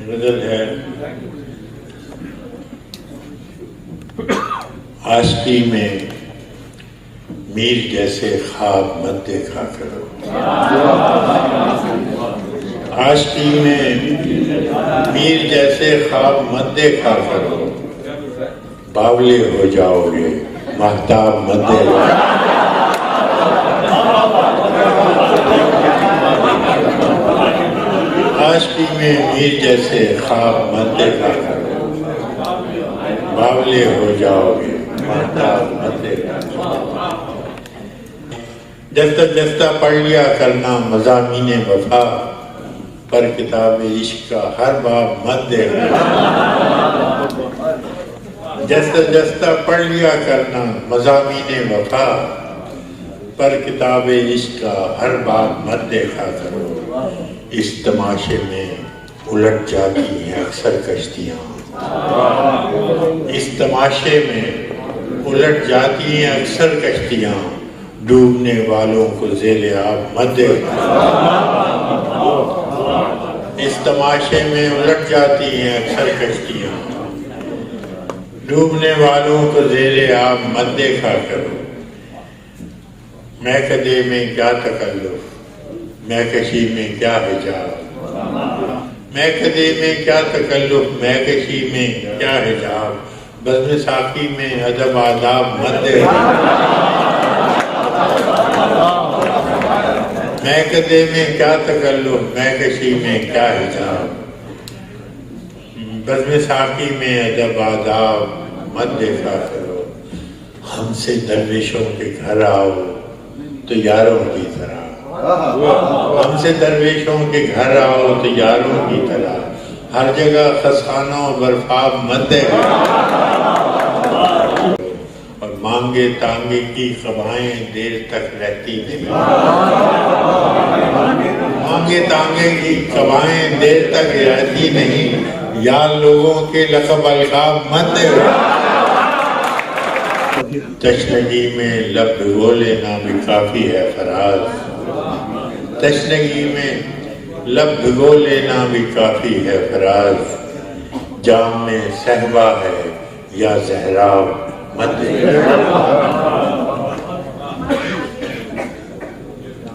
غزل ہے عاشقی میں میر جیسے خواب مت دیکھا کرو، عاشقی میں میر جیسے خواب مت دیکھا کرو، باولے ہو جاؤ گے مہتاب مت دیکھا کرو۔ عاشقی میں میر جیسے خواب مت دیکھا کرو، باولے ہو جاؤ گے مہتاب مت دیکھا کرو۔ جفتہ جفتہ پڑھ لیا کرنا مضامین وفا، پر کتاب عشق کا ہر باب مت دیکھا کرو۔ جفتہ جفتہ پڑھ لیا کرنا مضامین وفا، پر کتاب عشق کا ہر باب مت دیکھا کرو۔ اس تماشے میں الٹ جاتی ہیں اکثر کشتیاں، اس تماشے میں الٹ جاتی ہیں اکثر کشتیاں، ڈوبنے والوں کو زیر آب مت دیکھا کرو۔ اس تماشے میں الٹ جاتی ہیں اکثر کشتیاں، ڈوبنے والوں کو زیر آب مت دیکھا کرو۔ میکدے میں کیا تکلف، میکشی میں کیا حجاب، میکدے میں کیا تکلف، میکشی میں کیا حجاب، بزم ساقی میں ادب آداب مت دیکھا کرو۔ میکدے میں کیا تکلف، میکشی میں کیا حجاب، بزم ساقی میں ادب آداب مت دیکھا کرو۔ ہم سے درویشوں کے گھر آؤ تو یاروں کی طرح، ہم سے درویشوں کے گھر آؤ تو یاروں کی طرح، ہر جگہ خسانوں برفاب مت دیکھا اور مانگے تانگے کی قبائیں دیر تک رہتی نہیں، مانگے تانگے کی قبائیں دیر تک رہتی نہیں، یار لوگوں کے لقب القاب مت دیکھا۔ تشنگی میں لب بھگو لینا بھی کافی ہے فراز، تشنگی میں لب بھگو لینا بھی کافی ہے فراز، جام میں صحبا ہے یا زہرا مت دیکھا۔